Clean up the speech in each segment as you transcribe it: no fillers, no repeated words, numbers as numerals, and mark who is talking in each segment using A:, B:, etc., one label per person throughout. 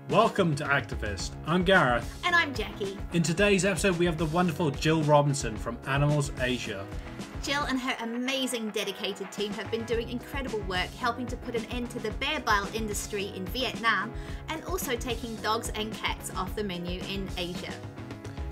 A: Welcome to Activist. I'm Gareth.
B: And I'm Jackie.
A: In today's episode, we have the wonderful Jill Robinson from Animals Asia.
B: Jill and her amazing dedicated team have been doing incredible work helping to put an end to the bear bile industry in Vietnam and also taking dogs and cats off the menu in Asia.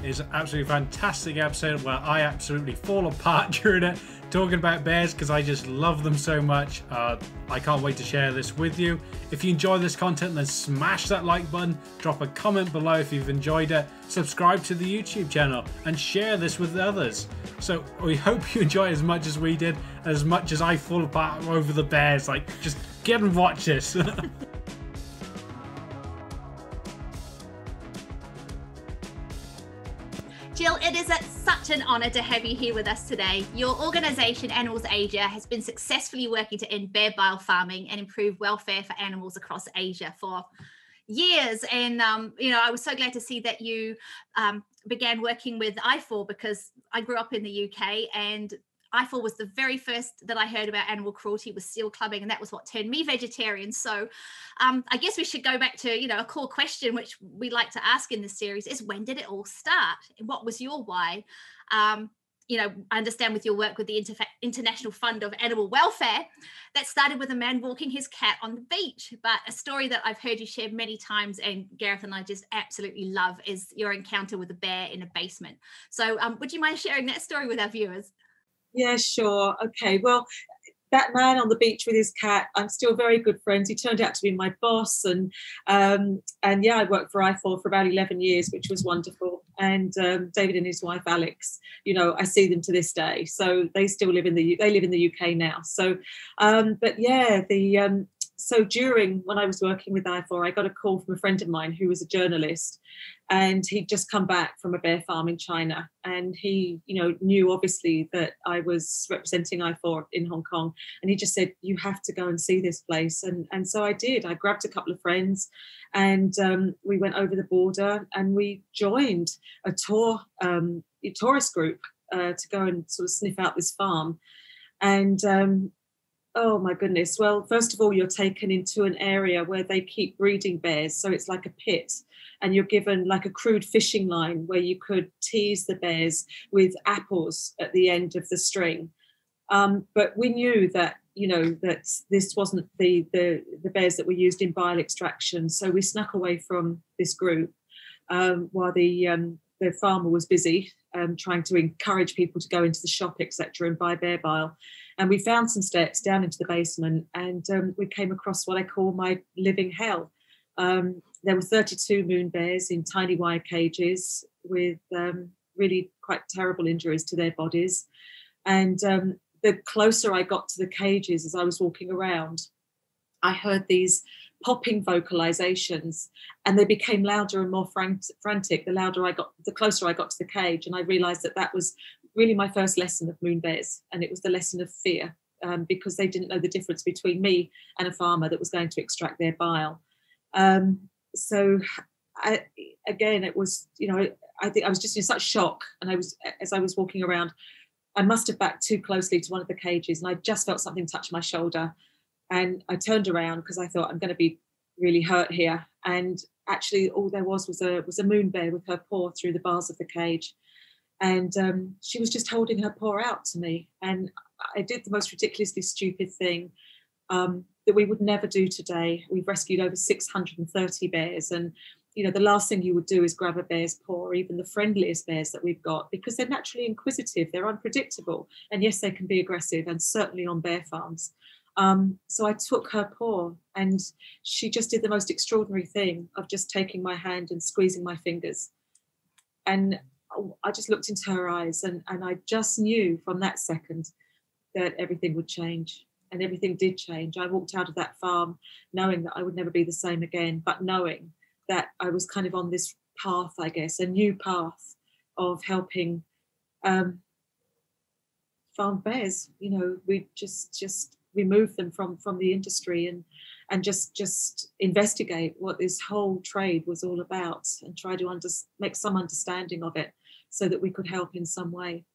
A: It's an absolutely fantastic episode where I absolutely fall apart during it, talking about bears because I just love them so much. I can't wait to share this with you. If you enjoy this content, then smash that like button, drop a comment below if you've enjoyed it, subscribe to the YouTube channel, and share this with others. So we hope you enjoy it as much as we did, as much as I fall apart over the bears. Like, just get and watch this.
B: Jill, it is such an honour to have you here with us today. Your organisation, Animals Asia, has been successfully working to end bear bile farming and improve welfare for animals across Asia for years. And, I was so glad to see that you began working with I4 because I grew up in the UK and I4 was the very first that I heard about animal cruelty was seal clubbing, and that was what turned me vegetarian. So I guess we should go back to, a core question, which we like to ask in this series is, when did it all start? What was your why? I understand with your work with the International Fund of Animal Welfare, that started with a man walking his cat on the beach. But a story that I've heard you share many times, and Gareth and I just absolutely love, is your encounter with a bear in a basement. So would you mind sharing that story with our viewers?
C: Yeah, sure. Okay. Well, that man on the beach with his cat, I'm still very good friends. He turned out to be my boss, and I worked for I4 for about 11 years, which was wonderful. And David and his wife Alex, I see them to this day. So they still live in the UK now. So, so during when I was working with I4, I got a call from a friend of mine who was a journalist, and he'd just come back from a bear farm in China, and he, knew obviously that I was representing I4 in Hong Kong, and he just said, "You have to go and see this place." And so I did. I grabbed a couple of friends, and we went over the border, and we joined a tourist group to go and sort of sniff out this farm, and. Oh my goodness. Well, first of all, you're taken into an area where they keep breeding bears. So it's like a pit, and you're given like a crude fishing line where you could tease the bears with apples at the end of the string. But we knew that, that this wasn't the bears that were used in bile extraction. So we snuck away from this group while the farmer was busy trying to encourage people to go into the shop, etc., and buy bear bile. And we found some steps down into the basement, and we came across what I call my living hell. There were 32 moon bears in tiny wire cages with really quite terrible injuries to their bodies. And the closer I got to the cages as I was walking around, I heard these popping vocalizations, and they became louder and more frantic the closer I got to the cage. And I realized that was really my first lesson of moon bears, and it was the lesson of fear, because they didn't know the difference between me and a farmer that was going to extract their bile. It was, I think I was just in such shock, and as I was walking around, I must have backed too closely to one of the cages, and I just felt something touch my shoulder. And I turned around because I thought, I'm going to be really hurt here. And actually, all there was a moon bear with her paw through the bars of the cage. And she was just holding her paw out to me. And I did the most ridiculously stupid thing that we would never do today. We've rescued over 630 bears. And, the last thing you would do is grab a bear's paw, or even the friendliest bears that we've got, because they're naturally inquisitive. They're unpredictable. And yes, they can be aggressive, and certainly on bear farms. So I took her paw, and she just did the most extraordinary thing of just taking my hand and squeezing my fingers. And I just looked into her eyes, and I just knew from that second that everything would change, and everything did change. I walked out of that farm knowing that I would never be the same again, but knowing that I was kind of on this path, I guess, a new path of helping farm bears. We just remove them from the industry and just investigate what this whole trade was all about, and try to make some understanding of it so that we could help in some way.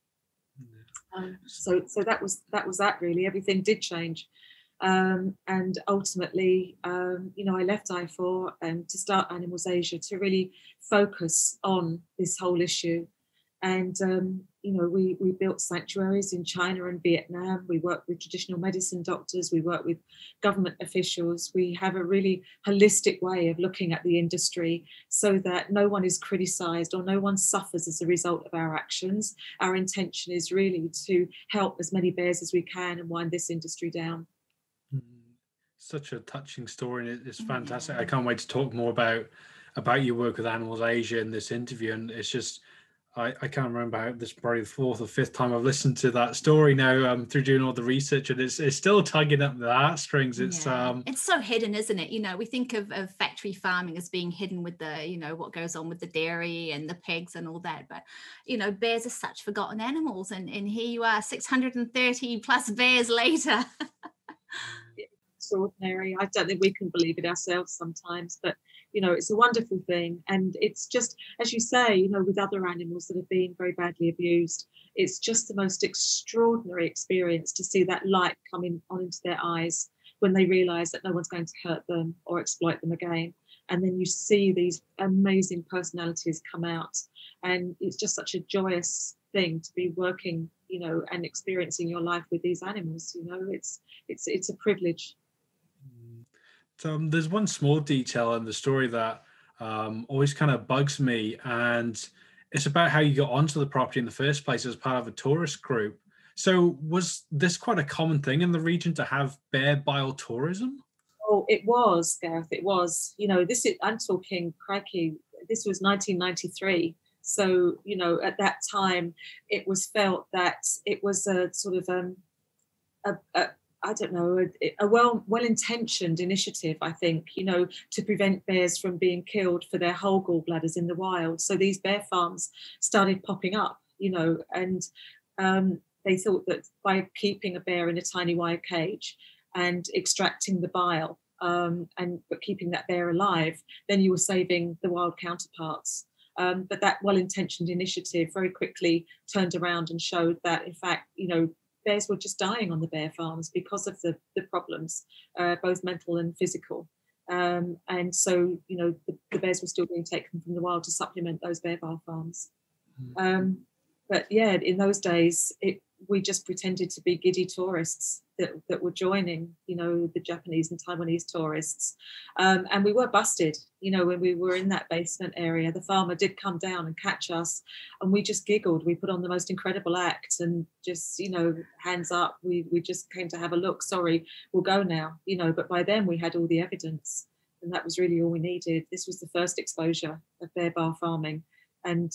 C: So that was that really. Everything did change. And ultimately, I left I4 and to start Animals Asia to really focus on this whole issue. And, we built sanctuaries in China and Vietnam. We work with traditional medicine doctors. We work with government officials. We have a really holistic way of looking at the industry so that no one is criticised or no one suffers as a result of our actions. Our intention is really to help as many bears as we can and wind this industry down.
A: Such a touching story, and it's fantastic. I can't wait to talk more about your work with Animals Asia in this interview. And it's just, I can't remember how this is probably the fourth or fifth time I've listened to that story now through doing all the research, and it's still tugging at the heartstrings. It's
B: so hidden, isn't it? We think of factory farming as being hidden with the, what goes on with the dairy and the pigs and all that. But, bears are such forgotten animals. And here you are, 630 plus bears later.
C: Extraordinary. I don't think we can believe it ourselves sometimes, but it's a wonderful thing. And it's just, as you say, with other animals that have been very badly abused, it's just the most extraordinary experience to see that light coming on into their eyes when they realize that no one's going to hurt them or exploit them again. And then you see these amazing personalities come out, and it's just such a joyous thing to be working, and experiencing your life with these animals. It's a privilege.
A: There's one small detail in the story that always kind of bugs me, and it's about how you got onto the property in the first place as part of a tourist group. So was this quite a common thing in the region to have bear bile tourism?
C: Oh, it was, Gareth. It was. I'm talking, crikey, this was 1993. So, at that time, it was felt that it was a sort of a well-intentioned initiative, I think, to prevent bears from being killed for their whole gallbladders in the wild. So these bear farms started popping up, and they thought that by keeping a bear in a tiny wire cage and extracting the bile but keeping that bear alive, then you were saving the wild counterparts. But that well-intentioned initiative very quickly turned around and showed that, in fact, bears were just dying on the bear farms because of the problems, both mental and physical. And so, the bears were still being taken from the wild to supplement those bear bile farms. But yeah, in those days, we just pretended to be giddy tourists that were joining, the Japanese and Taiwanese tourists. And we were busted, when we were in that basement area. The farmer did come down and catch us, and we just giggled. We put on the most incredible act and just, hands up. We just came to have a look. Sorry, we'll go now, but by then we had all the evidence, and that was really all we needed. This was the first exposure of bear bile farming. And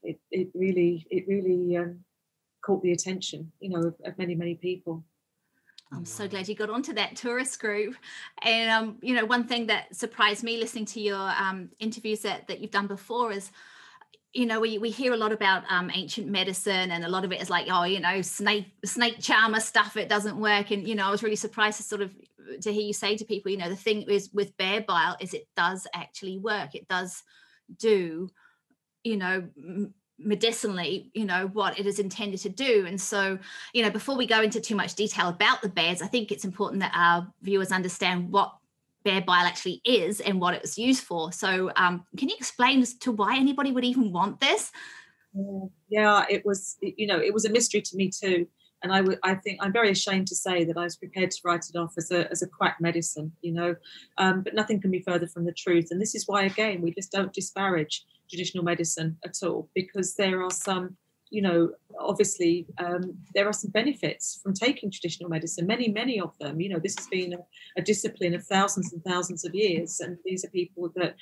C: it really caught the attention, of many, many people.
B: I'm so glad you got onto that tourist group. And, one thing that surprised me listening to your interviews that you've done before is, we hear a lot about ancient medicine, and a lot of it is like, snake charmer stuff, it doesn't work. And, I was really surprised to hear you say to people, the thing is with bear bile is it does actually work. It does do, medicinally, what it is intended to do. And so, before we go into too much detail about the bears, I think it's important that our viewers understand what bear bile actually is and what it was used for. So can you explain as to why anybody would even want this?
C: Yeah, it was a mystery to me too. And I think I'm very ashamed to say that I was prepared to write it off as a quack medicine, but nothing can be further from the truth. And this is why, again, we just don't disparage traditional medicine at all, because there are some, obviously there are some benefits from taking traditional medicine, many of them. This has been a discipline of thousands and thousands of years, and these are people that,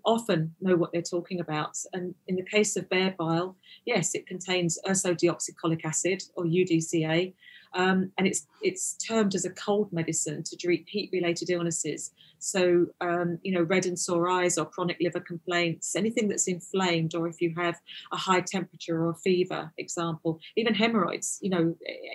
C: often know what they're talking about. And in the case of bear bile, yes, it contains ursodeoxycholic acid, or UDCA, and it's termed as a cold medicine to treat heat-related illnesses. So, red and sore eyes or chronic liver complaints, anything that's inflamed, or if you have a high temperature or fever, example, even hemorrhoids,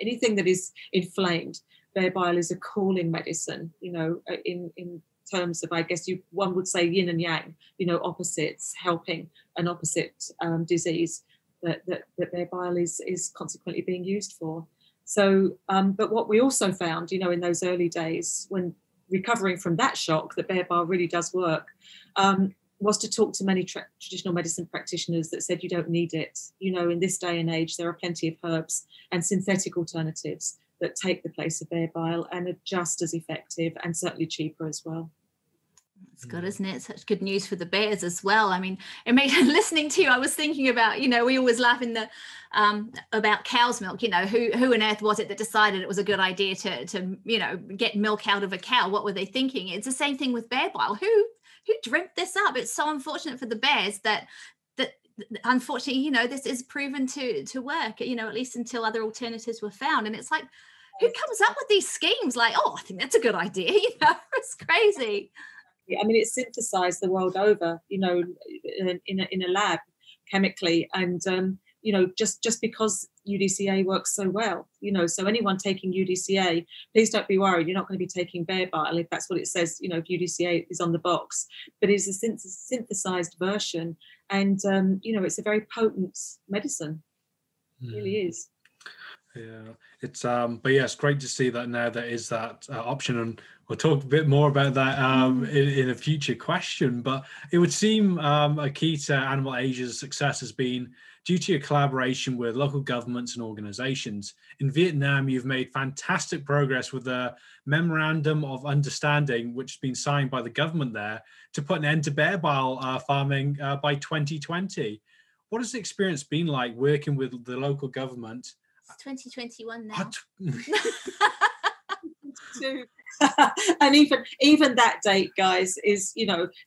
C: anything that is inflamed, bear bile is a cooling medicine, in terms of, I guess one would say yin and yang, opposites helping an opposite disease that bear bile is consequently being used for. So, but what we also found, in those early days when recovering from that shock that Bear Bile really does work, was to talk to many traditional medicine practitioners that said you don't need it. In this day and age, there are plenty of herbs and synthetic alternatives that take the place of Bear Bile and are just as effective and certainly cheaper as well.
B: It's good, isn't it? Such good news for the bears as well. I mean, listening to you, I was thinking about, we always laugh about cow's milk. Who on earth was it that decided it was a good idea to get milk out of a cow? What were they thinking? It's the same thing with Bear Bile. Who dreamt this up? It's so unfortunate for the bears that unfortunately, this is proven to work. At least until other alternatives were found. And it's like, who comes up with these schemes? Like, oh, I think that's a good idea. It's crazy.
C: I mean, it's synthesized the world over, in a lab chemically. And, just because UDCA works so well, so anyone taking UDCA, please don't be worried. You're not going to be taking Bear Bile if that's what it says, if UDCA is on the box. But it's a synthesized version. And, it's a very potent medicine. It really is.
A: Yeah, it's but yeah, it's great to see that now there is that option, and we'll talk a bit more about that in a future question. But it would seem a key to Animal Asia's success has been due to your collaboration with local governments and organizations. In Vietnam, you've made fantastic progress with the Memorandum of Understanding, which has been signed by the government there to put an end to Bear Bile farming by 2020. What has the experience been like working with the local government?
B: It's 2021 now.
C: And even that date, guys, is,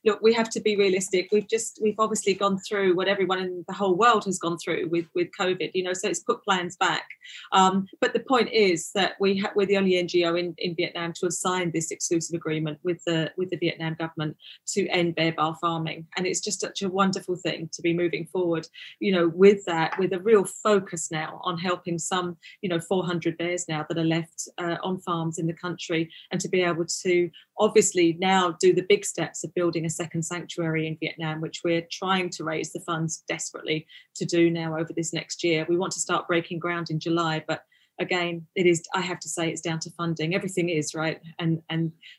C: look, we have to be realistic. We've obviously gone through what everyone in the whole world has gone through with COVID, so it's put plans back. But the point is that we're the only NGO in Vietnam to have signed this exclusive agreement with the Vietnam government to end Bear Bile farming. And it's just such a wonderful thing to be moving forward, with that, with a real focus now on helping some, 400 bears now that are left on farms in the country, and to be able to obviously now do the big steps of building a second sanctuary in Vietnam, which we're trying to raise the funds desperately to do now over this next year. We want to start breaking ground in July, but again, I have to say, it's down to funding. Everything is, right. And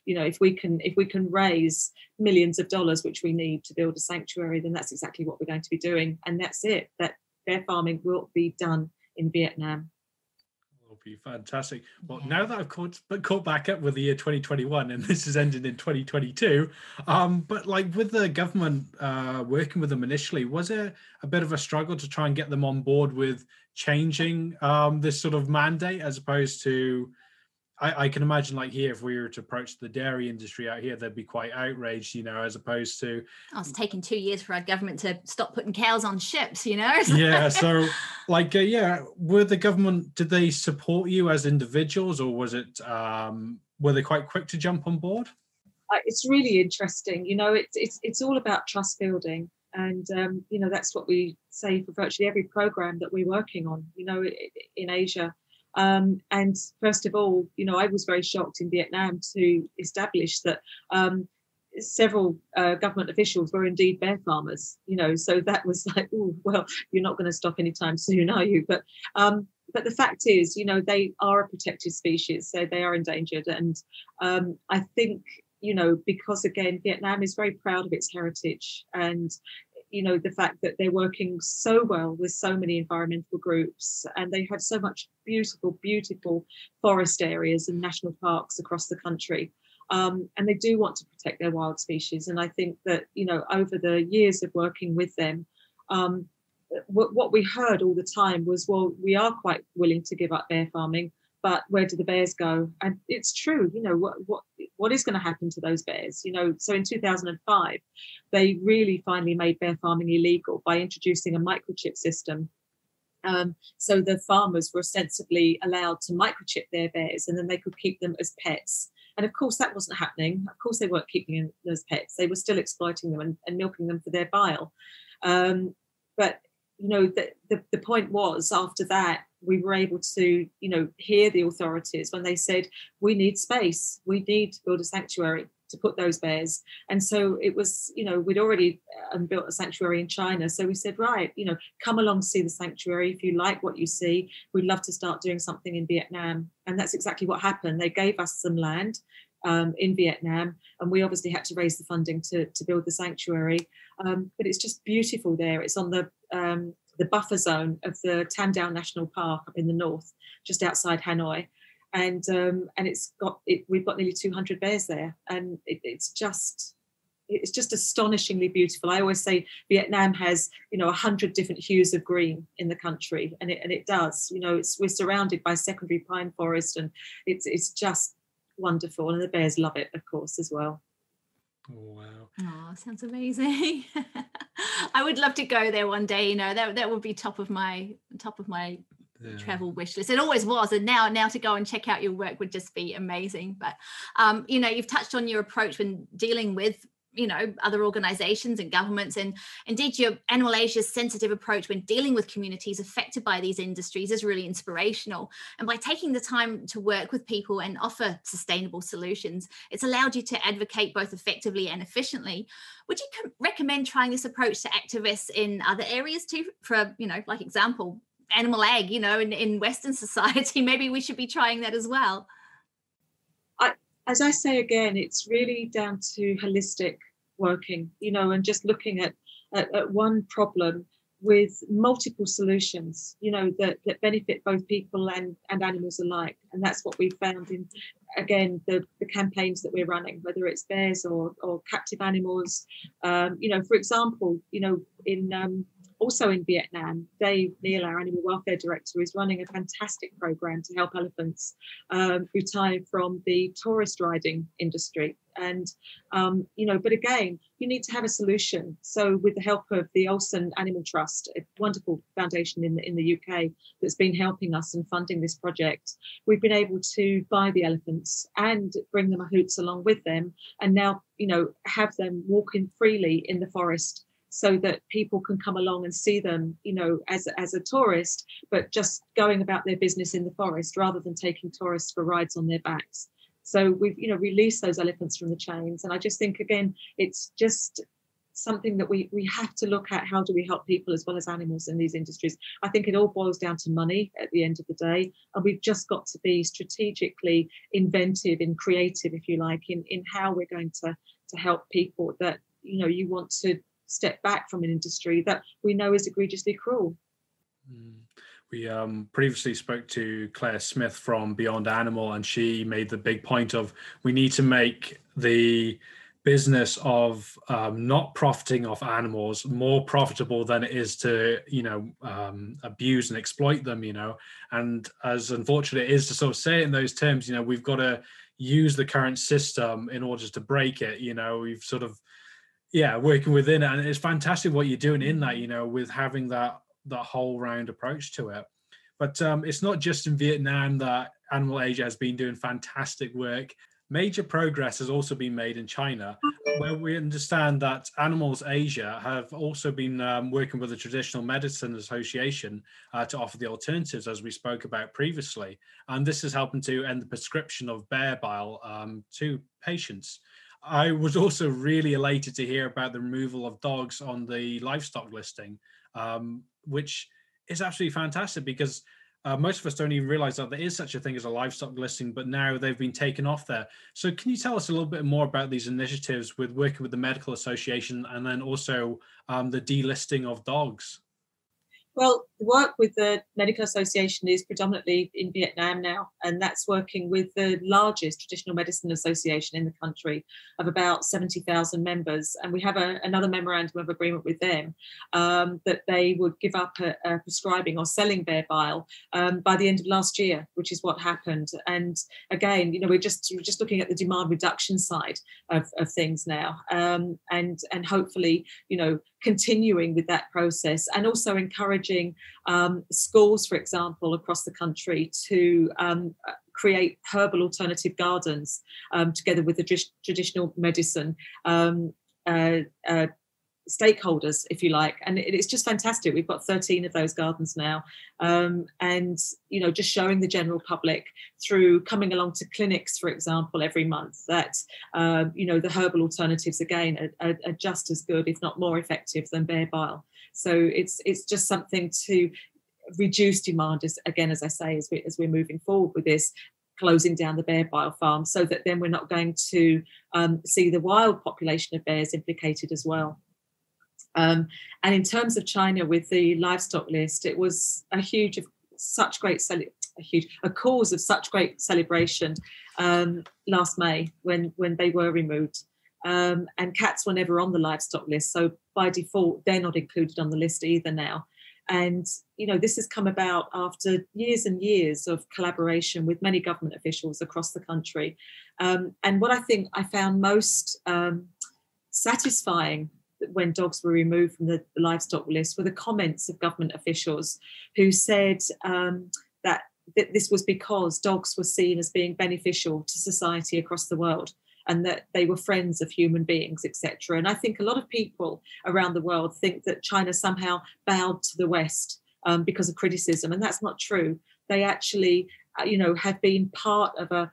C: if we can raise millions of dollars, which we need to build a sanctuary, then that's exactly what we're going to be doing. And that's it. That bear farming will be done in Vietnam.
A: Be fantastic. Well, now that I've caught back up with the year 2021, and this has ended in 2022, but like with the government working with them initially, was it a bit of a struggle to try and get them on board with changing this sort of mandate, as opposed to, I can imagine, like here, if we were to approach the dairy industry out here, they'd be quite outraged, as opposed to...
B: Oh, it's taken 2 years for our government to stop putting cows on ships,
A: Yeah, so were the government, did they support you as individuals, or was it, were they quite quick to jump on board?
C: It's really interesting, it's all about trust building. And, that's what we say for virtually every program that we're working on, in Asia. And first of all, I was very shocked in Vietnam to establish that several government officials were indeed bear farmers, so that was like, oh, well, you're not going to stop anytime soon, are you? But the fact is, they are a protected species, so they are endangered. And I think, because, again, Vietnam is very proud of its heritage, and the fact that they're working so well with so many environmental groups, and they have so much beautiful, beautiful forest areas and national parks across the country. And they do want to protect their wild species. And I think that, over the years of working with them, what we heard all the time was, well, we are quite willing to give up bear farming, but where do the bears go? And it's true, what is going to happen to those bears? So in 2005, they really finally made bear farming illegal by introducing a microchip system. So the farmers were ostensibly allowed to microchip their bears, and then they could keep them as pets. And of course, that wasn't happening. Of course, they weren't keeping them as pets. They were still exploiting them and milking them for their bile. But the point was, after that, we were able to, hear the authorities when they said, we need space. We need to build a sanctuary to put those bears. And so it was, we'd already built a sanctuary in China. So we said, right, come along, see the sanctuary. If you like what you see, we'd love to start doing something in Vietnam. And that's exactly what happened. They gave us some land in Vietnam, and we obviously had to raise the funding to build the sanctuary. But it's just beautiful there. It's on the buffer zone of the Tam Dao National Park up in the north, just outside Hanoi. And we've got nearly 200 bears there, and it's just astonishingly beautiful. I always say Vietnam has 100 different hues of green in the country, and it does. We're surrounded by secondary pine forest, and it's just wonderful, and the bears love it, of course, as well.
A: Oh, wow.
B: Oh, sounds amazing. I would love to go there one day. That would be top of my travel wish list. It always was, and now to go and check out your work would just be amazing. But you've touched on your approach when dealing with other organizations and governments, and indeed your Animal Asia's sensitive approach when dealing with communities affected by these industries is really inspirational. And by taking the time to work with people and offer sustainable solutions, it's allowed you to advocate both effectively and efficiently. Would you recommend trying this approach to activists in other areas too? For like example, animal ag, in Western society, maybe we should be trying that as well.
C: As I say again, it's really down to holistic working, and just looking at one problem with multiple solutions, that benefit both people and animals alike. And that's what we found in, again, the campaigns that we're running, whether it's bears or captive animals. For example, also in Vietnam, Dave Neal, our animal welfare director, is running a fantastic program to help elephants retire from the tourist riding industry. And, but again, you need to have a solution. So with the help of the Olsen Animal Trust, a wonderful foundation in the UK that's been helping us and funding this project, we've been able to buy the elephants and bring the mahouts along with them, and now, have them walking freely in the forest, so that people can come along and see them, as a tourist, but just going about their business in the forest rather than taking tourists for rides on their backs. So we've, released those elephants from the chains. And I just think, again, it's just something that we have to look at. How do we help people as well as animals in these industries? I think it all boils down to money at the end of the day. And we've just got to be strategically inventive and creative, if you like, in how we're going to help people that, you want to step back from an industry that we know is egregiously cruel.
A: We previously spoke to Claire Smith from Beyond Animal, and she made the big point of we need to make the business of not profiting off animals more profitable than it is to abuse and exploit them, and as unfortunate it is to sort of say it in those terms, we've got to use the current system in order to break it. We've sort of working within it, and it's fantastic what you're doing in that, with having that whole round approach to it. But it's not just in Vietnam that Animal Asia has been doing fantastic work. Major progress has also been made in China, where we understand that Animals Asia have also been working with the Traditional Medicine Association to offer the alternatives, as we spoke about previously. And this is helping to end the prescription of bear bile to patients. I was also really elated to hear about the removal of dogs on the livestock listing, which is absolutely fantastic, because most of us don't even realize that there is such a thing as a livestock listing, but now they've been taken off there. So can you tell us a little bit more about these initiatives with working with the Medical Association, and then also the delisting of dogs?
C: Well, the work with the Medical Association is predominantly in Vietnam now, and that's working with the largest traditional medicine association in the country of about 70,000 members. And we have another memorandum of agreement with them that they would give up prescribing or selling bear bile by the end of last year, which is what happened. And again, we're just looking at the demand reduction side of things now, and hopefully, continuing with that process, and also encouraging schools, for example, across the country to create herbal alternative gardens together with the traditional medicine stakeholders, if you like, and it's just fantastic. We've got 13 of those gardens now, and just showing the general public through coming along to clinics, for example, every month, that the herbal alternatives again are just as good, if not more effective, than bear bile. So it's just something to reduce demand, as I say, as we're moving forward with this, closing down the bear bile farm, so that then we're not going to see the wild population of bears implicated as well. And in terms of China with the livestock list, it was a cause of such great celebration last May when they were removed. And cats were never on the livestock list, so by default they're not included on the list either now. And this has come about after years and years of collaboration with many government officials across the country. And what I think I found most satisfying when dogs were removed from the livestock list were the comments of government officials who said that this was because dogs were seen as being beneficial to society across the world, and that they were friends of human beings, etc. And I think a lot of people around the world think that China somehow bowed to the West because of criticism, and that's not true. They actually, have been part of a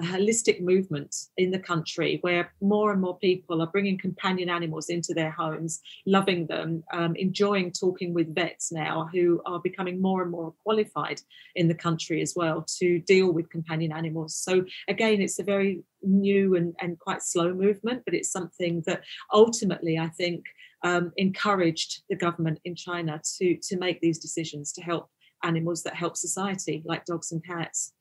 C: holistic movement in the country where more and more people are bringing companion animals into their homes, loving them, enjoying talking with vets now who are becoming more and more qualified in the country as well to deal with companion animals. So again, it's a very new and quite slow movement, but it's something that ultimately I think encouraged the government in China to make these decisions to help animals that help society, like dogs and cats.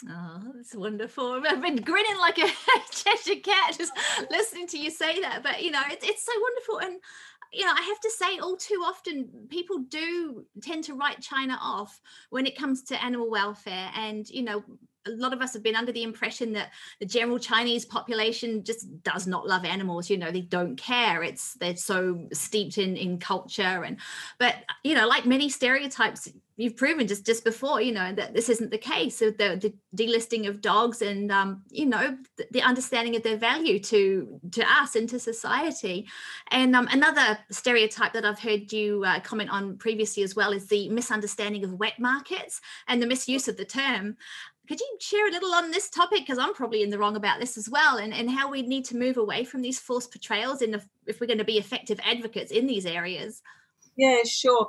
B: Oh, that's wonderful. I've been grinning like a Cheshire cat just listening to you say that. But, it's so wonderful. And, I have to say, all too often, people do tend to write China off when it comes to animal welfare. And, a lot of us have been under the impression that the general Chinese population just does not love animals. They don't care. They're so steeped in culture. But like many stereotypes you've proven just before, that this isn't the case. So the delisting of dogs and, the understanding of their value to us and to society. And another stereotype that I've heard you comment on previously as well is the misunderstanding of wet markets and the misuse of the term. Could you share a little on this topic? Because I'm probably in the wrong about this as well, and how we need to move away from these false portrayals and if we're going to be effective advocates in these areas.
C: Yeah, sure.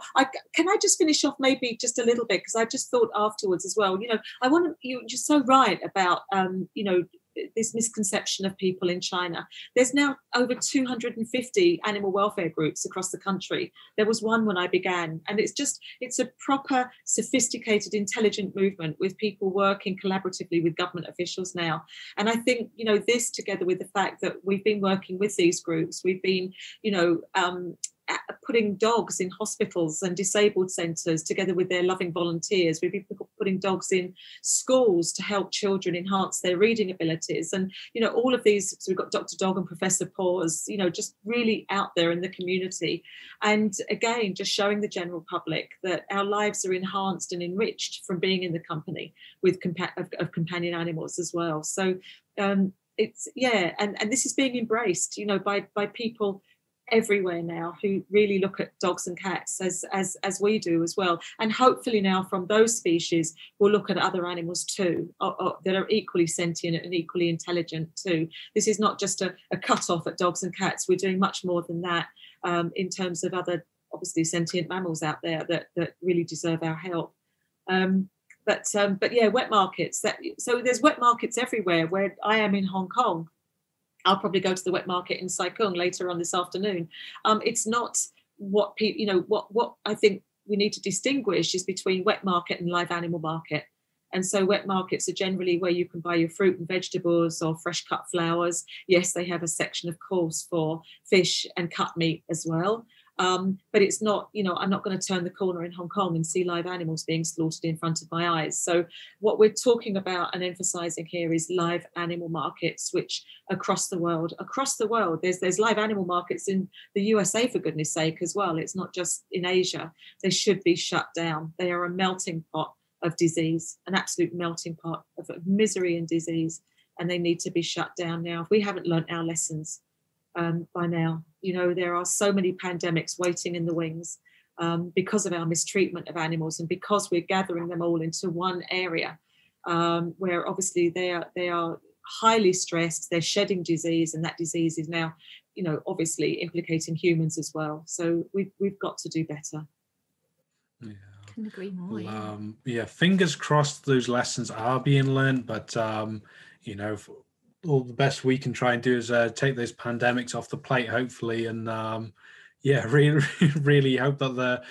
C: Can I just finish off maybe just a little bit, because I just thought afterwards as well, you're just so right about, this misconception of people in China. There's now over 250 animal welfare groups across the country. There was one when I began, and it's a proper, sophisticated, intelligent movement with people working collaboratively with government officials now. And I think, this together with the fact that we've been working with these groups, we've been, putting dogs in hospitals and disabled centres together with their loving volunteers. We've been putting dogs in schools to help children enhance their reading abilities. And, all of these, so we've got Dr. Dog and Professor Paws, just really out there in the community. And again, just showing the general public that our lives are enhanced and enriched from being in the company with of companion animals as well. So it's, and this is being embraced, by people everywhere now who really look at dogs and cats as we do as well, and hopefully now from those species we'll look at other animals too that are equally sentient and equally intelligent too. This is not just a cut off at dogs and cats. We're doing much more than that in terms of other obviously sentient mammals out there that really deserve our help. But wet markets, so there's wet markets everywhere. Where I am in Hong Kong, I'll probably go to the wet market in Sai Kung later on this afternoon. It's not what people, what I think we need to distinguish is between wet market and live animal market. And so wet markets are generally where you can buy your fruit and vegetables or fresh cut flowers. Yes, they have a section, of course, for fish and cut meat as well. But it's not, I'm not going to turn the corner in Hong Kong and see live animals being slaughtered in front of my eyes. So what we're talking about and emphasizing here is live animal markets, which across the world, there's live animal markets in the USA, for goodness sake, as well. It's not just in Asia. They should be shut down. They are a melting pot of disease, an absolute melting pot of misery and disease, and they need to be shut down now. If we haven't learnt our lessons, by now. You know, there are so many pandemics waiting in the wings because of our mistreatment of animals, and because we're gathering them all into one area where obviously they are highly stressed, they're shedding disease, and that disease is now, you know, obviously implicating humans as well. So we've got to do better.
A: Yeah.
B: Couldn't agree more.
A: Yeah, fingers crossed those lessons are being learned, but you know, all the best we can try and do is take those pandemics off the plate, hopefully, and yeah, really, really hope that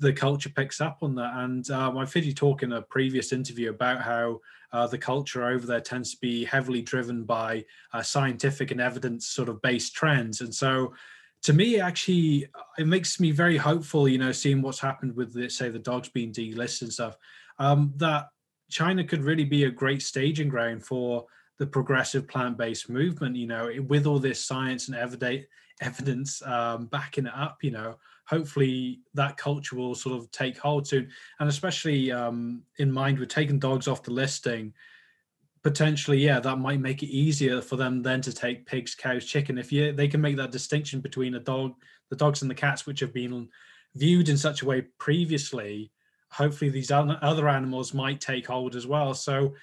A: the culture picks up on that. And I've heard you talk in a previous interview about how the culture over there tends to be heavily driven by scientific and evidence sort of based trends. And so to me, actually, it makes me very hopeful, you know, seeing what's happened with, say, the dogs being delisted and stuff, that China could really be a great staging ground for the progressive plant-based movement, you know, with all this science and evidence backing it up, you know. Hopefully that culture will sort of take hold soon. And especially in mind with taking dogs off the listing, potentially, yeah, that might make it easier for them then to take pigs, cows, chicken. If they can make that distinction between the dogs and the cats, which have been viewed in such a way previously, hopefully these other animals might take hold as well. So,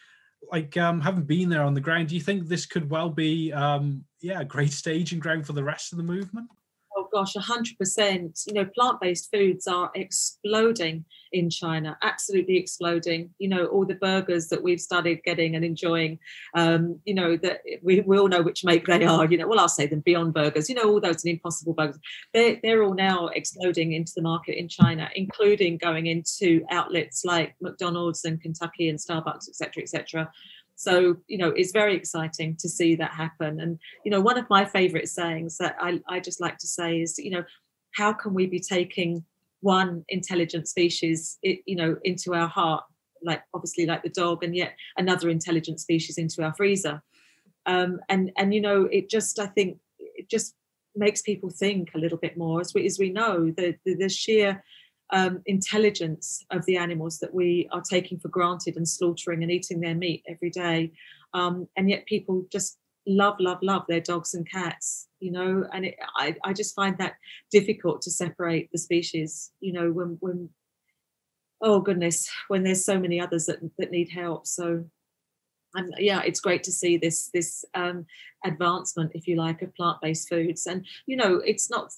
A: like, having been there on the ground, do you think this could well be, a great staging ground for the rest of the movement?
C: Oh gosh, 100%. You know, plant-based foods are exploding in China, absolutely exploding. You know, all the burgers that we've started getting and enjoying, you know, that we all know which make they are. You know, well, I'll say them Beyond Burgers, you know, all those Impossible Burgers. They're all now exploding into the market in China, including going into outlets like McDonald's and Kentucky and Starbucks, et cetera, et cetera. So, you know, it's very exciting to see that happen. And, you know, one of my favorite sayings that I just like to say is, you know, how can we be taking one intelligent species, you know, into our heart, like obviously like the dog, and yet another intelligent species into our freezer? And you know, I think it just makes people think a little bit more, as we know the sheer intelligence of the animals that we are taking for granted and slaughtering and eating their meat every day, and yet people just love their dogs and cats, you know. And I just find that difficult to separate the species, you know, when oh goodness, when there's so many others that need help. So yeah, it's great to see this advancement, if you like, of plant-based foods. And you know, it's not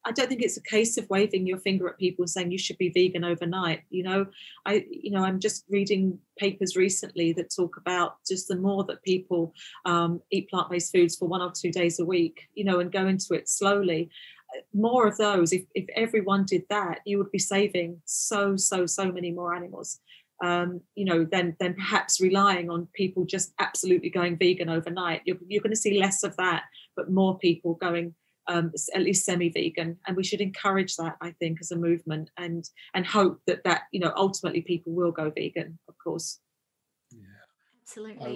C: I don't think it's a case of waving your finger at people and saying you should be vegan overnight. You know, I'm just reading papers recently that talk about just the more that people eat plant-based foods for 1 or 2 days a week, you know, and go into it slowly. More of those, if everyone did that, you would be saving so many more animals. You know, than perhaps relying on people just absolutely going vegan overnight. You're going to see less of that, but more people going at least semi-vegan, and we should encourage that, I think, as a movement, and hope that you know, ultimately people will go vegan, of course.
A: Yeah,
B: absolutely.
A: I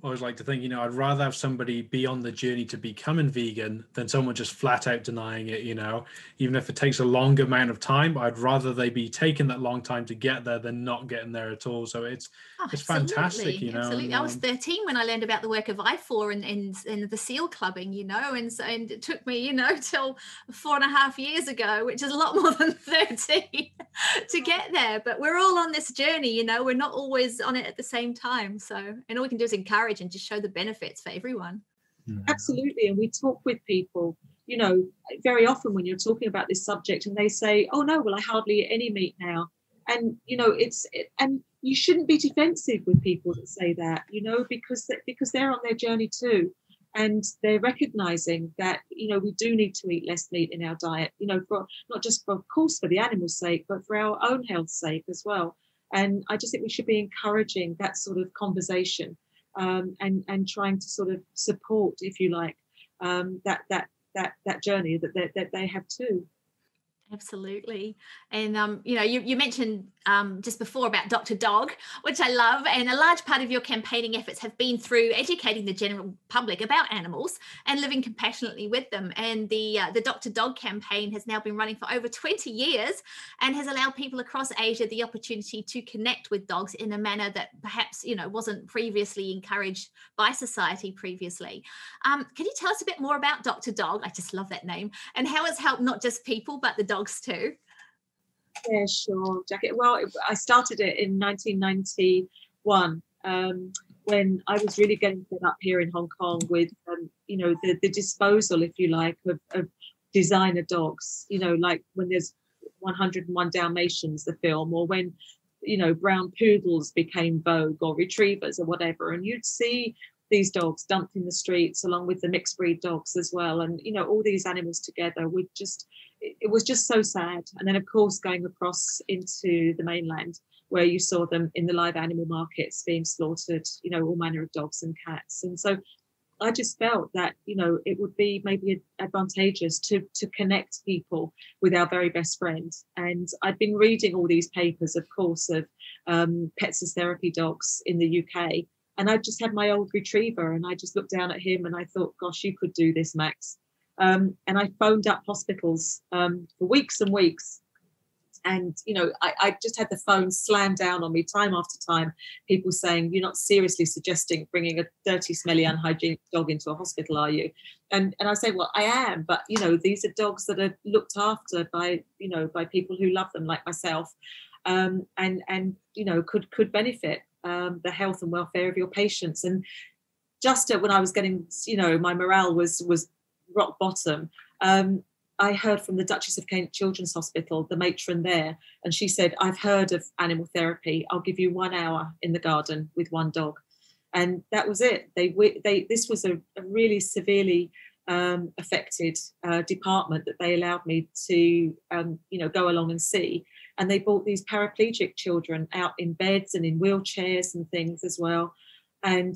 A: always like to think, you know, I'd rather have somebody be on the journey to becoming vegan than someone just flat out denying it, you know. Even if it takes a longer amount of time, I'd rather they be taking that long time to get there than not getting there at all. So it's fantastic, you know.
B: Absolutely. I was 13 when I learned about the work of I4 and the seal clubbing, you know, and it took me, you know, till 4.5 years ago, which is a lot more than 13 to get there. But we're all on this journey, you know, we're not always on it at the same time. So, and all we can do is encourage and just show the benefits for everyone.
C: Absolutely. And we talk with people, you know, very often when you're talking about this subject and they say, oh no, well, I hardly eat any meat now. And, you know, and you shouldn't be defensive with people that say that, you know, because they're on their journey too. And they're recognizing that, you know, we do need to eat less meat in our diet, you know, for not just, of course, for the animal's sake, but for our own health's sake as well. And I just think we should be encouraging that sort of conversation, and trying to sort of support, if you like, that journey that they have too.
B: Absolutely. And, you mentioned just before about Dr. Dog, which I love. And a large part of your campaigning efforts have been through educating the general public about animals and living compassionately with them. And the Dr. Dog campaign has now been running for over 20 years and has allowed people across Asia the opportunity to connect with dogs in a manner that perhaps, wasn't previously encouraged by society previously. Can you tell us a bit more about Dr. Dog? I just love that name, and how it's helped not just people, but the dogs too.
C: Yeah, sure, Jackie. Well, I started it in 1991 when I was really getting fed up here in Hong Kong with, the disposal, if you like, of designer dogs. Like when there's 101 Dalmatians, the film, or when, brown poodles became vogue, or retrievers or whatever, and you'd see these dogs dumped in the streets along with the mixed breed dogs as well, and all these animals together would just, it was just so sad. And then of course going across into the mainland where you saw them in the live animal markets being slaughtered, all manner of dogs and cats. And so I just felt that it would be maybe advantageous to connect people with our very best friend. And I'd been reading all these papers, of course, of pets as therapy dogs in the UK. And I just had my old retriever, and I just looked down at him and I thought, gosh, you could do this, Max. And I phoned up hospitals for weeks and weeks. And, I just had the phone slammed down on me time after time, people saying, you're not seriously suggesting bringing a dirty, smelly, unhygienic dog into a hospital, are you? And I say, well, I am. But, these are dogs that are looked after by, by people who love them like myself, and could benefit the health and welfare of your patients. And just when I was getting, my morale was rock bottom, I heard from the Duchess of Kent Children's Hospital, the matron there, and she said, I've heard of animal therapy. I'll give you 1 hour in the garden with one dog. And that was it. This was a really severely affected department that they allowed me to, go along and see. And they brought these paraplegic children out in beds and in wheelchairs and things as well. And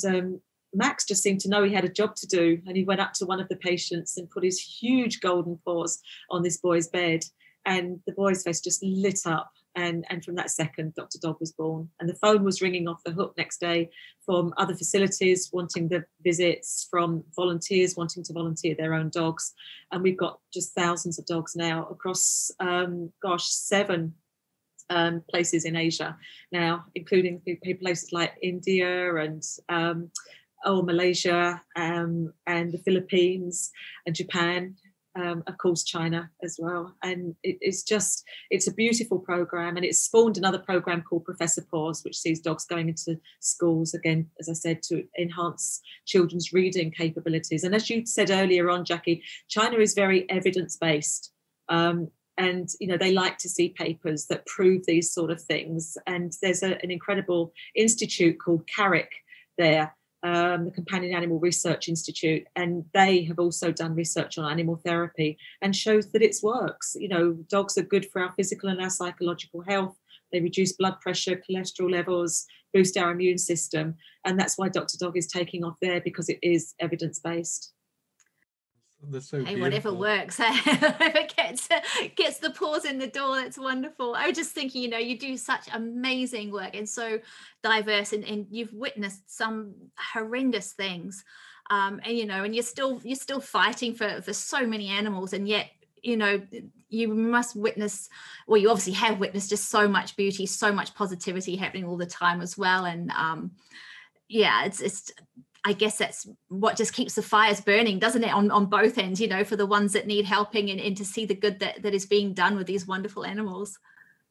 C: Max just seemed to know he had a job to do, and he went up to one of the patients and put his huge golden paws on this boy's bed, and the boy's face just lit up. And from that second, Dr. Dog was born. And the phone was ringing off the hook next day from other facilities wanting the visits, from volunteers wanting to volunteer their own dogs. And we've got just thousands of dogs now across, 7 places in Asia now, including places like India and Malaysia, and the Philippines and Japan, of course China as well. And it's a beautiful program, and it's spawned another program called Professor Paws, which sees dogs going into schools, again, as I said, to enhance children's reading capabilities. And as you said earlier on, Jackie, China is very evidence-based. And, they like to see papers that prove these sort of things. And there's an incredible institute called CARIC there, the Companion Animal Research Institute, and they have also done research on animal therapy and shows that it works. Dogs are good for our physical and our psychological health. They reduce blood pressure, cholesterol levels, boost our immune system. And that's why Dr. Dog is taking off there, because it is evidence-based.
A: That's so
B: hey,
A: beautiful.
B: Whatever works. Whoever gets the paws in the door, that's wonderful. I was just thinking, you do such amazing work and so diverse, and you've witnessed some horrendous things, and you're still fighting for so many animals, and yet you must witness, well, you obviously have witnessed just so much beauty, so much positivity happening all the time as well. And it's I guess that's what just keeps the fires burning, doesn't it, on both ends, for the ones that need helping, and to see the good that is being done with these wonderful animals.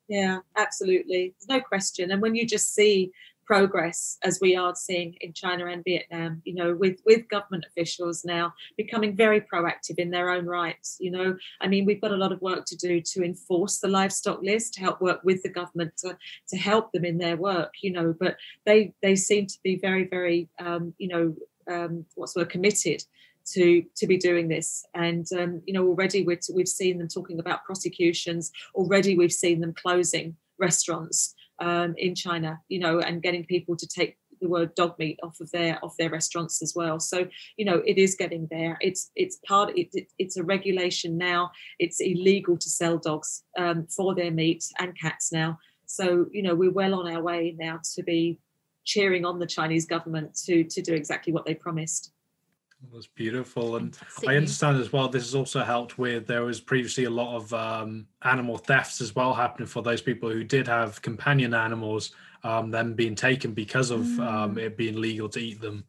C: Yeah, absolutely. There's no question. And when you just see progress, as we are seeing in China and Vietnam, with government officials now becoming very proactive in their own rights, we've got a lot of work to do to enforce the livestock list, to help work with the government to help them in their work, but they seem to be very, very, committed to be doing this. And, already we've seen them talking about prosecutions. Already we've seen them closing restaurants in China, and getting people to take the word dog meat off of their restaurants as well. So it is getting there. It's a regulation now. It's illegal to sell dogs for their meat, and cats now. So we're well on our way now to be cheering on the Chinese government to do exactly what they promised.
A: That's beautiful. And
B: Fantastic
A: I
B: news.
A: understand as well, this has also helped with, there was previously a lot of animal thefts as well happening for those people who did have companion animals, them being taken because of it being legal to eat them.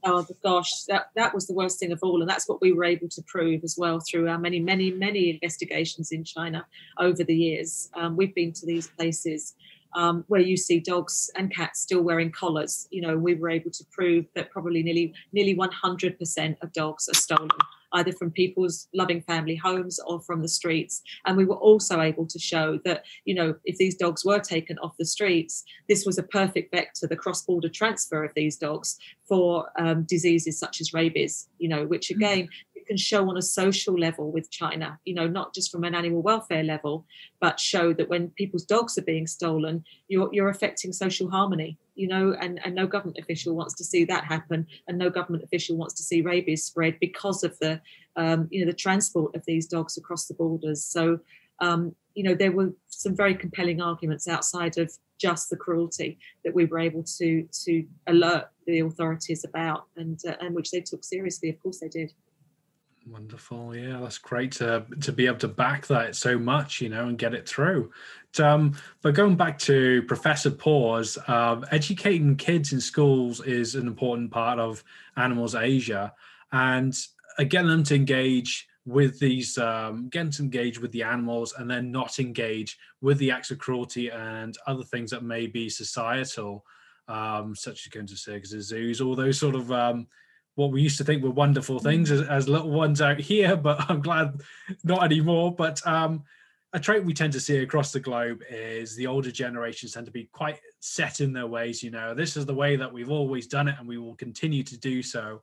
C: Oh gosh, that was the worst thing of all, and that's what we were able to prove as well through our many investigations in China over the years. We've been to these places where you see dogs and cats still wearing collars. We were able to prove that probably nearly 100% of dogs are stolen, either from people's loving family homes or from the streets. And we were also able to show that, if these dogs were taken off the streets, this was a perfect vector, the cross-border transfer of these dogs for diseases such as rabies, which again, can show on a social level with China, not just from an animal welfare level, but show that when people's dogs are being stolen, you're affecting social harmony, and no government official wants to see that happen, and no government official wants to see rabies spread because of the transport of these dogs across the borders. So there were some very compelling arguments outside of just the cruelty that we were able to alert the authorities about, and which they took seriously. Of course they did.
A: Wonderful. Yeah, that's great to be able to back that so much, and get it through. But going back to Professor Paws, educating kids in schools is an important part of Animals Asia, and getting them to engage with these, getting to engage with the animals, and then not engage with the acts of cruelty and other things that may be societal, such as going to circuses, zoos, all those sort of what we used to think were wonderful things as little ones out here, but I'm glad not anymore. But a trait we tend to see across the globe is the older generations tend to be quite set in their ways. This is the way that we've always done it, and we will continue to do so.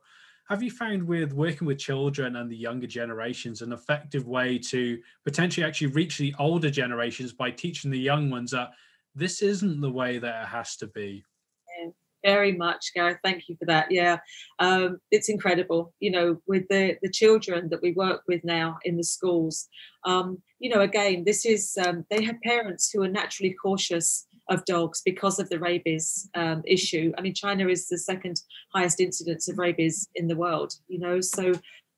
A: Have you found with working with children and the younger generations an effective way to potentially actually reach the older generations by teaching the young ones that this isn't the way that it has to be?
C: Very much, Gareth. Thank you for that. Yeah, it's incredible. With the children that we work with now in the schools, again, this is they have parents who are naturally cautious of dogs because of the rabies issue. I mean, China is the second highest incidence of rabies in the world. So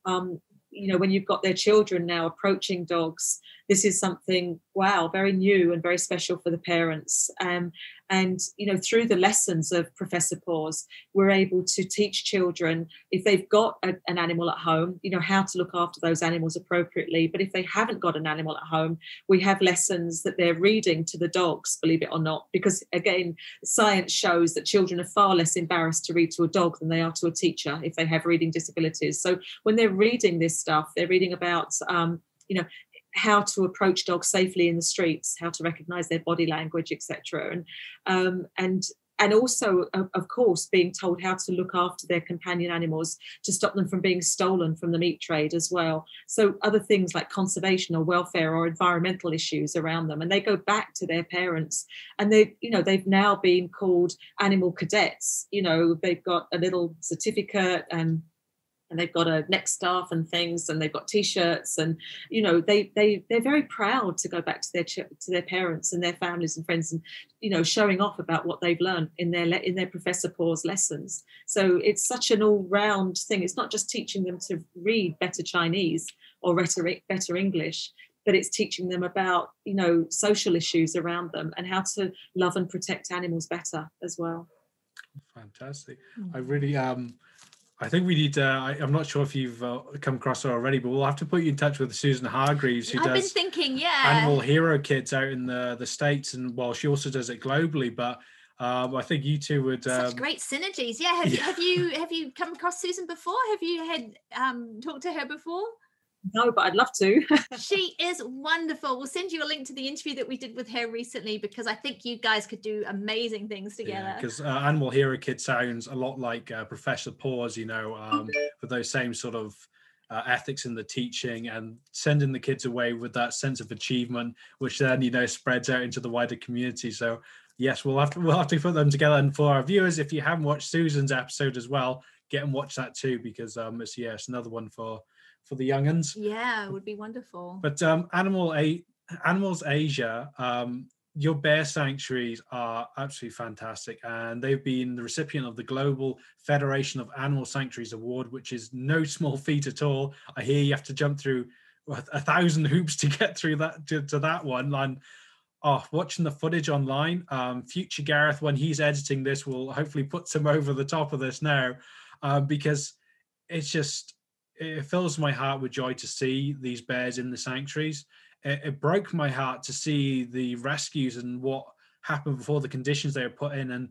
C: when you've got their children now approaching dogs, this is something, wow, very new and very special for the parents. And through the lessons of Professor Paws, we're able to teach children, if they've got an animal at home, how to look after those animals appropriately. But if they haven't got an animal at home, we have lessons that they're reading to the dogs, believe it or not, because again, science shows that children are far less embarrassed to read to a dog than they are to a teacher if they have reading disabilities. So when they're reading this stuff, they're reading about, how to approach dogs safely in the streets, how to recognize their body language, etc. And also, of course, being told how to look after their companion animals to stop them from being stolen from the meat trade as well. So other things like conservation or welfare or environmental issues around them. And they go back to their parents, and they've now been called animal cadets. They've got a little certificate, and they've got a neck staff and things, and they've got T-shirts, and they're very proud to go back to their parents and their families and friends, and showing off about what they've learned in their Professor Paws lessons. So it's such an all-round thing. It's not just teaching them to read better Chinese or better English, but it's teaching them about social issues around them and how to love and protect animals better as well.
A: Fantastic. I really I think we need I'm not sure if you've come across her already, but we'll have to put you in touch with Susan Hargreaves, who does
B: been thinking,
A: Animal Hero Kids out in the States, and she also does it globally. But I think you two would
B: such great synergies. Have you come across Susan before? Have you had talked to her before?
C: No, but I'd love to.
B: She is wonderful. We'll send you a link to the interview that we did with her recently, because I think you guys could do amazing things together.
A: Because Animal Hero Kid sounds a lot like Professor Paws, with those same sort of ethics in the teaching and sending the kids away with that sense of achievement, which then, spreads out into the wider community. So Yes, we'll have to put them together. And for our viewers, if you haven't watched Susan's episode as well, get and watch that too, because it's another one for the young'uns.
B: Yeah, it would be wonderful.
A: But Animals Asia, your bear sanctuaries are absolutely fantastic, and they've been the recipient of the Global Federation of Animal Sanctuaries Award, which is no small feat at all. I hear you have to jump through 1,000 hoops to get through that to that one. And watching the footage online, future Gareth, when he's editing this, will hopefully put some over the top of this now, because it fills my heart with joy to see these bears in the sanctuaries. It broke my heart to see the rescues and what happened before, the conditions they were put in.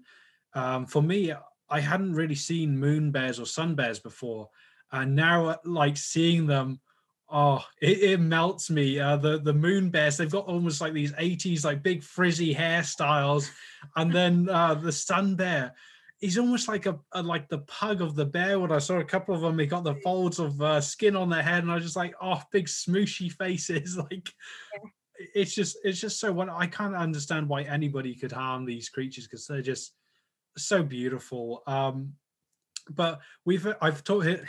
A: And for me, I hadn't really seen moon bears or sun bears before, and now like seeing them, it melts me. The moon bears, they've got almost like these 80s like big frizzy hairstyles, and then the sun bear, he's almost like like the pug of the bear. When I saw a couple of them, they got the folds of skin on their head, and I was just like, big smooshy faces. Like, it's just so wonderful. I can't understand why anybody could harm these creatures, because they're just so beautiful. But I've taught it.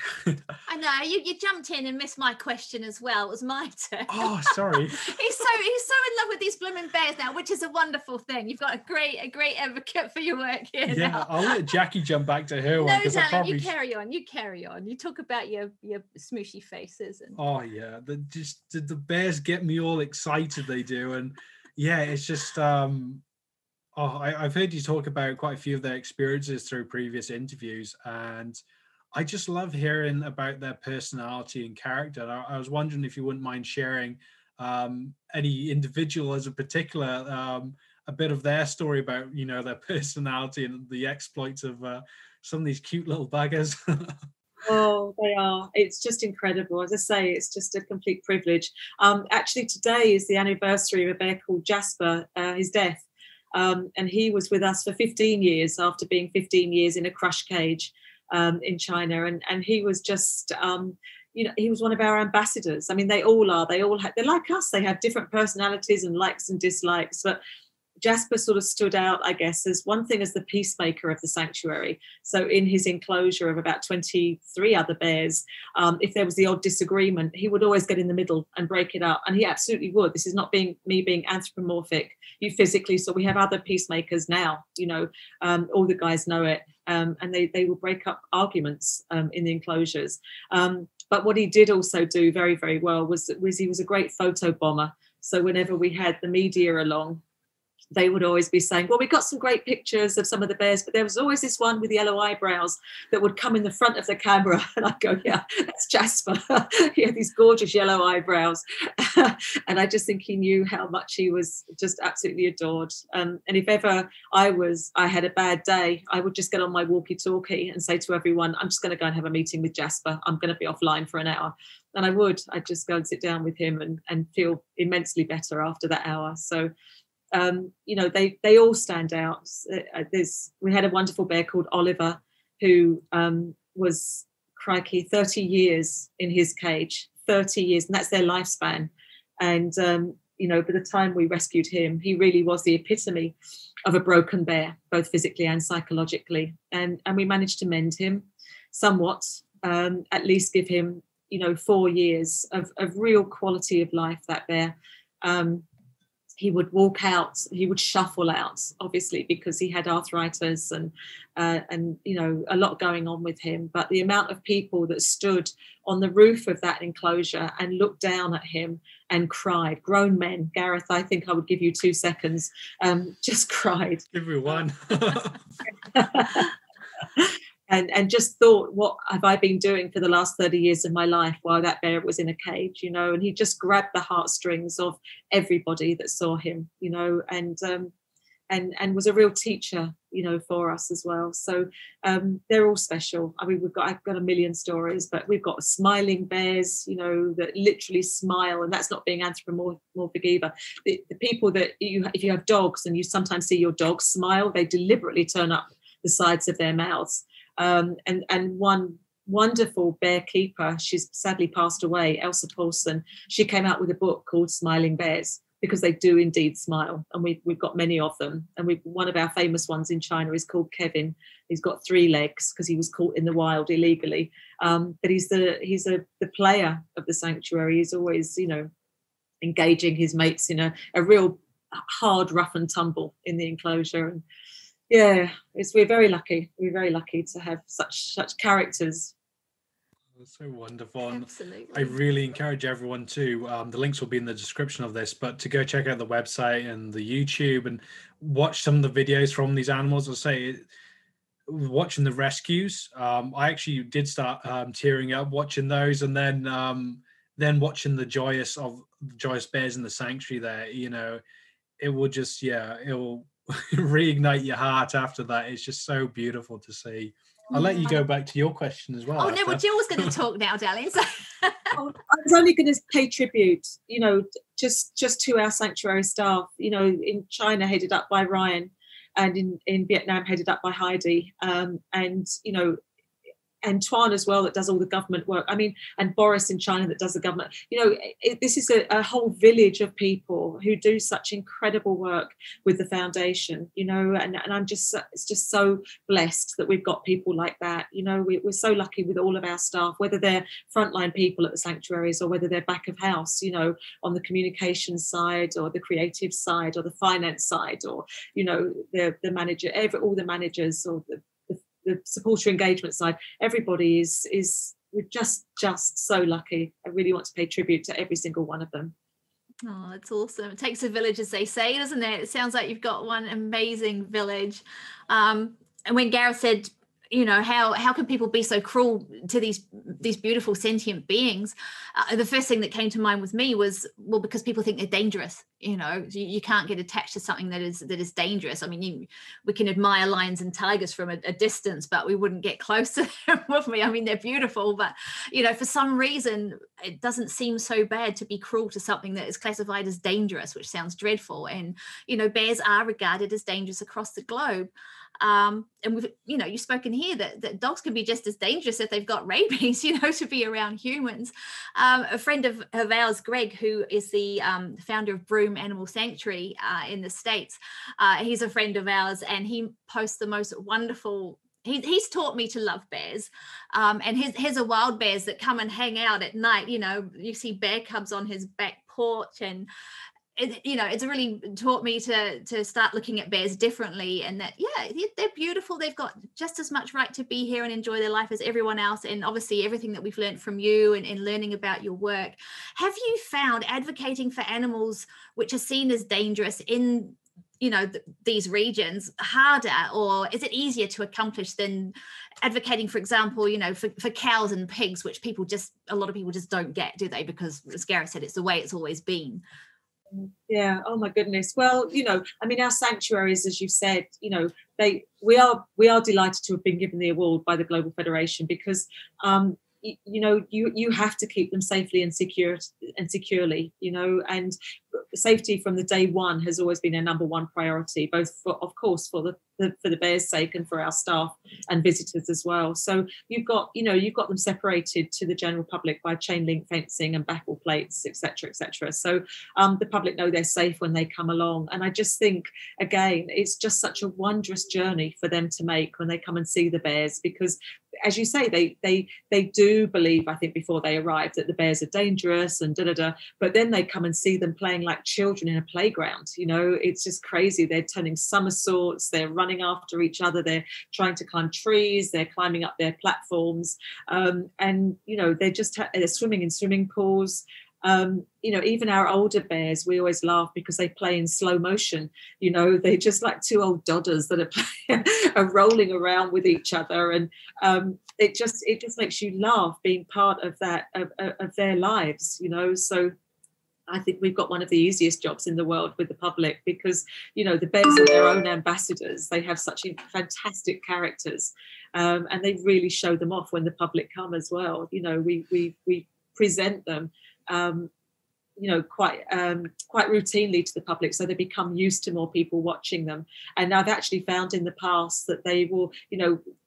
B: I know you jumped in and missed my question as well. It was my turn.
A: Oh, sorry.
B: He's so in love with these blooming bears now, which is a wonderful thing. You've got a great advocate for your work here.
A: Yeah,
B: now.
A: I'll let Jackie jump back to her one.
B: No, darling, you carry on. You carry on. You talk about your smooshy faces and.
A: Oh yeah, the bears get me all excited. They do, and yeah, it's just. I've heard you talk about quite a few of their experiences through previous interviews, and I just love hearing about their personality and character. And I was wondering if you wouldn't mind sharing any individual as a particular, a bit of their story about, their personality and the exploits of some of these cute little buggers.
C: Oh, they are. It's just incredible. As I say, it's just a complete privilege. Actually, today is the anniversary of a bear called Jasper, his death. And he was with us for 15 years after being 15 years in a crush cage in China. And he was just, he was one of our ambassadors. I mean, they all are. They're like us. They have different personalities and likes and dislikes. But Jasper sort of stood out, I guess, as one thing as the peacemaker of the sanctuary. So in his enclosure of about 23 other bears, if there was the odd disagreement, he would always get in the middle and break it up. And he absolutely would. This is not me being anthropomorphic. You physically, so we have other peacemakers now, all the guys know it. And they will break up arguments in the enclosures. But what he did also do very, very well was he was a great photo bomber. So whenever we had the media along, they would always be saying, well, we got some great pictures of some of the bears, but there was always this one with yellow eyebrows that would come in the front of the camera. And I'd go, yeah, that's Jasper. He had these gorgeous yellow eyebrows. And I just think he knew how much he was just absolutely adored. And if ever I had a bad day, I would just get on my walkie-talkie and say to everyone, I'm just going to go and have a meeting with Jasper. I'm going to be offline for an hour. And I'd just go and sit down with him and feel immensely better after that hour. So they all stand out. We had a wonderful bear called Oliver who was, 30 years in his cage, 30 years, and that's their lifespan. And, by the time we rescued him, he really was the epitome of a broken bear, both physically and psychologically. And we managed to mend him somewhat, at least give him, 4 years of real quality of life, that bear. He would walk out, he would shuffle out, obviously, because he had arthritis and a lot going on with him. But the amount of people that stood on the roof of that enclosure and looked down at him and cried, grown men, Gareth, I think I would give you 2 seconds, just cried.
A: Give me one.
C: And just thought, what have I been doing for the last 30 years of my life while that bear was in a cage, and he just grabbed the heartstrings of everybody that saw him, and was a real teacher, for us as well. So they're all special. I mean, I've got a million stories, but we've got smiling bears, that literally smile, and that's not being anthropomorphic either. The people that if you have dogs and you sometimes see your dog smile, they deliberately turn up the sides of their mouths. And one wonderful bear keeper, she's sadly passed away, Elsa Paulson, she came out with a book called Smiling Bears, because they do indeed smile, and we've got many of them. And one of our famous ones in China is called Kevin. He's got 3 legs because he was caught in the wild illegally. But he's the player of the sanctuary. He's always, engaging his mates in a real hard rough and tumble in the enclosure. And yeah, we're very lucky. We're very lucky to have such characters.
A: That's so wonderful.
B: Absolutely.
A: I really encourage everyone to, the links will be in the description of this, but to go check out the website and the YouTube and watch some of the videos from these animals. I'll say, watching the rescues, I actually did start tearing up watching those, and then watching the joyous bears in the sanctuary there, it will just, it will reignite your heart after that. It's just so beautiful to see. I'll let you go back to your question as well.
B: Oh, no, well, Jill's going to talk now, darling. So.
C: I was only going to pay tribute, just to our sanctuary staff, in China, headed up by Ryan, and in Vietnam, headed up by Heidi, and Tuan as well, that does all the government work. I mean, and Boris in China that does the government. This is a whole village of people who do such incredible work with the foundation, and I'm just so blessed that we've got people like that. We're so lucky with all of our staff, whether they're frontline people at the sanctuaries or whether they're back of house, on the communication side or the creative side or the finance side, or, the manager, all the managers, or the supporter engagement side. Everybody we're just so lucky. I really want to pay tribute to every single one of them.
B: Oh, it's awesome. It takes a village, as they say, doesn't it? It sounds like you've got one amazing village. And when Gareth said, how can people be so cruel to these beautiful sentient beings? The first thing that came to mind with me was, well, because people think they're dangerous. You can't get attached to something that is dangerous. I mean, we can admire lions and tigers from a distance, but we wouldn't get close to them, would we? I mean, they're beautiful, but for some reason, it doesn't seem so bad to be cruel to something that is classified as dangerous, which sounds dreadful. And bears are regarded as dangerous across the globe. And we've, you've spoken here that dogs can be just as dangerous if they've got rabies, to be around humans. A friend of ours, Greg, who is the founder of Broome Animal Sanctuary in the States, he's a friend of ours, and he posts the most wonderful. He's taught me to love bears, and his are wild bears that come and hang out at night. You see bear cubs on his back porch, and it's really taught me to start looking at bears differently, and that, they're beautiful. They've got just as much right to be here and enjoy their life as everyone else. And obviously everything that we've learned from you and learning about your work. Have you found advocating for animals which are seen as dangerous in these regions harder, or is it easier to accomplish than advocating, for example, for cows and pigs, which a lot of people just don't get, do they? Because, as Gareth said, it's the way it's always been.
C: Yeah. Oh my goodness. Well, our sanctuaries, as you said, we are delighted to have been given the award by the Global Federation, because you have to keep them safely and securely, and safety from the day one has always been our number one priority, both for the bears' sake and for our staff and visitors as well. So you've got them separated to the general public by chain link fencing and baffle plates, etc., etc. So the public know they're safe when they come along. And I just think, again, it's just such a wondrous journey for them to make when they come and see the bears, because, as you say, they do believe, I think, before they arrive, that the bears are dangerous and but then they come and see them playing like children in a playground. It's just crazy. They're turning somersaults, they're running after each other, they're trying to climb trees, they're climbing up their platforms, and they're swimming in swimming pools. Even our older bears, we always laugh because they play in slow motion. They're just like two old dodders that are rolling around with each other, and it just makes you laugh being part of that of their lives. So I think we've got one of the easiest jobs in the world with the public, because the bears are their own ambassadors. They have such fantastic characters, and they really show them off when the public come as well. We present them quite routinely to the public, so they become used to more people watching them. And I've actually found in the past that they will,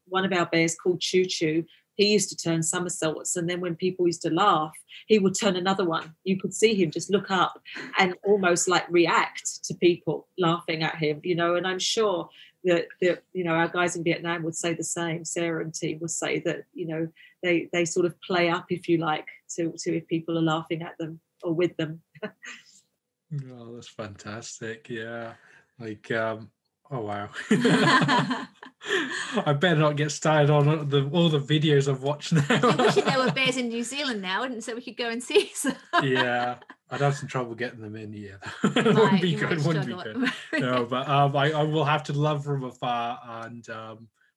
C: one of our bears called Choo Choo, he used to turn somersaults, and then when people used to laugh, he would turn another one. You could see him just look up and almost like react to people laughing at him, you know. And I'm sure that you know, our guys in Vietnam would say the same. Sarah and team would say that, you know, they sort of play up, if you like, to if people are laughing at them or with them.
A: Oh, that's fantastic. Yeah. Like, oh wow. I better not get started on all the videos I've watched now.
B: You're wishing there were bears in New Zealand now, and so we could go and see some.
A: Yeah, I'd have some trouble getting them in here.
B: Wouldn't
A: be good. No, but I will have to love from afar, and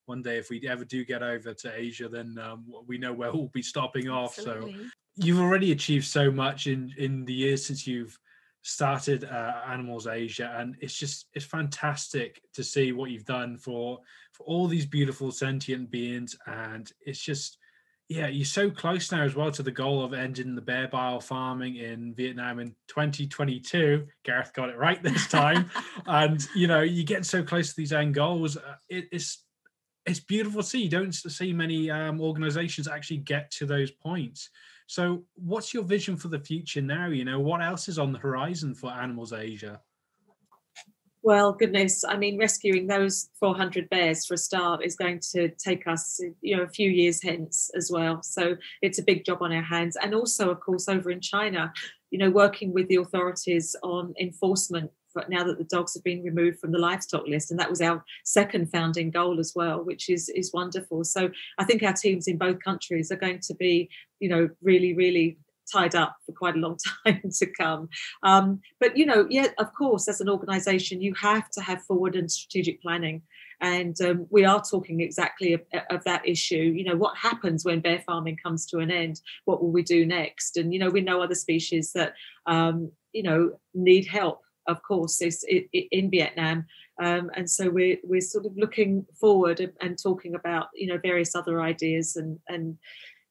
A: one day if we ever do get over to Asia, then we know where we'll be stopping off.
B: Absolutely.
A: So you've already achieved so much in the years since you've started Animals Asia, and it's fantastic to see what you've done for all these beautiful sentient beings. And it's just, yeah, you're so close now as well to the goal of ending the bear bile farming in Vietnam in 2022. Gareth got it right this time. And you know, you get so close to these end goals. It's beautiful to see. You don't see many organizations actually get to those points. So what's your vision for the future now? You know, what else is on the horizon for Animals Asia?
C: Well, goodness, I mean, rescuing those 400 bears for a start is going to take us, you know, a few years hence as well. So it's a big job on our hands. And also, of course, over in China, you know, working with the authorities on enforcement now that the dogs have been removed from the livestock list. And that was our second founding goal as well, which is wonderful. So I think our teams in both countries are going to be, you know, really, really tied up for quite a long time to come. But, you know, yeah, of course, as an organisation, you have to have forward and strategic planning. And we are talking exactly of that issue. You know, what happens when bear farming comes to an end? What will we do next? And, you know, we know other species that, you know, need help, of course, in Vietnam. And so we're sort of looking forward and talking about, you know, various other ideas. And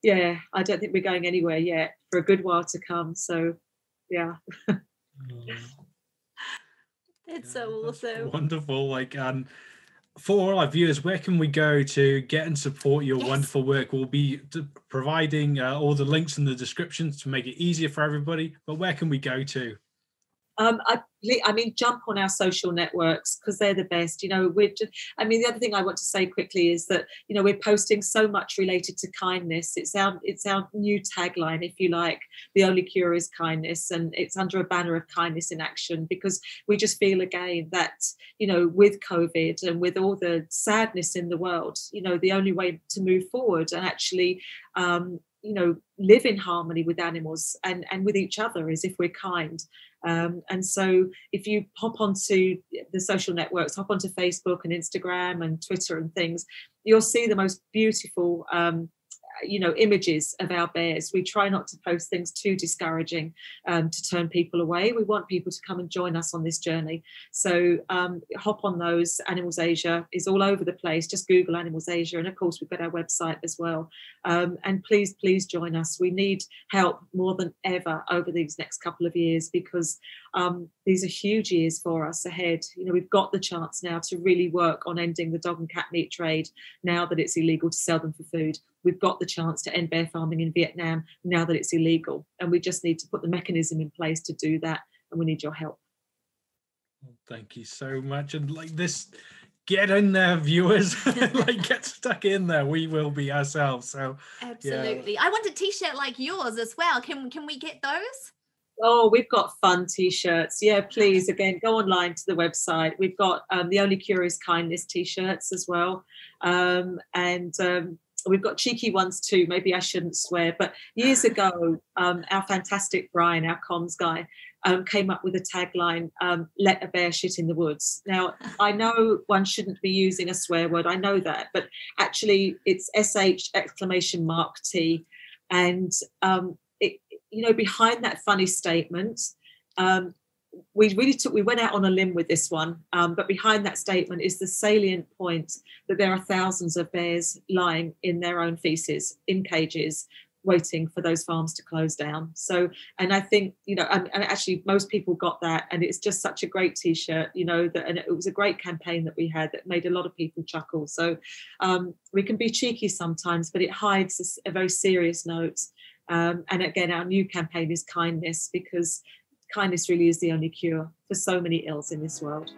C: yeah, I don't think we're going anywhere yet for a good while to come. So, yeah.
B: It's so awesome.
A: Wonderful. Like, for all our viewers, where can we go to get and support your wonderful work? We'll be providing all the links in the descriptions to make it easier for everybody. But where can we go to?
C: I mean, jump on our social networks because they're the best. You know, the other thing I want to say quickly is that, you know, we're posting so much related to kindness. It's our new tagline, if you like. The only cure is kindness, and it's under a banner of kindness in action, because we just feel again that, you know, with COVID and with all the sadness in the world, you know, the only way to move forward and actually you know, live in harmony with animals and with each other is if we're kind. And so if you hop onto the social networks, hop onto Facebook and Instagram and Twitter and things, you'll see the most beautiful you know, images of our bears. We try not to post things too discouraging to turn people away. We want people to come and join us on this journey. So hop on those. Animals Asia is all over the place. Just Google Animals Asia. And of course, we've got our website as well. And please join us. We need help more than ever over these next couple of years, because these are huge years for us ahead. You know, we've got the chance now to really work on ending the dog and cat meat trade now that it's illegal to sell them for food. We've got the chance to end bear farming in Vietnam now that it's illegal. And we just need to put the mechanism in place to do that. And we need your help.
A: Thank you so much. And like this, get in there, viewers. Like, get stuck in there. We will be ourselves. So
B: absolutely. Yeah. I want a t-shirt like yours as well. Can we get those?
C: Oh, we've got fun t-shirts. Yeah, please, again, go online to the website. We've got the Only Cure is Kindness t-shirts as well. We've got cheeky ones too. Maybe I shouldn't swear, but years ago, our fantastic Brian, our comms guy, came up with a tagline, let a bear shit in the woods. Now, I know one shouldn't be using a swear word. I know that, but actually it's !T. And, you know, behind that funny statement, we went out on a limb with this one, but behind that statement is the salient point that there are thousands of bears lying in their own feces in cages, waiting for those farms to close down. So, and I think, you know, and actually most people got that, and it's just such a great t-shirt, you know, that, and it was a great campaign that we had that made a lot of people chuckle. So we can be cheeky sometimes, but it hides a very serious note. And again, our new campaign is kindness, because kindness really is the only cure for so many ills in this world.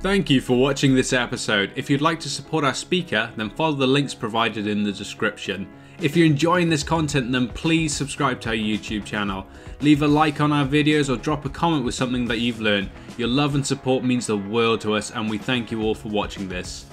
A: Thank you for watching this episode. If you'd like to support our speaker, then follow the links provided in the description. If you're enjoying this content, then please subscribe to our YouTube channel. Leave a like on our videos or drop a comment with something that you've learned. Your love and support means the world to us, and we thank you all for watching this.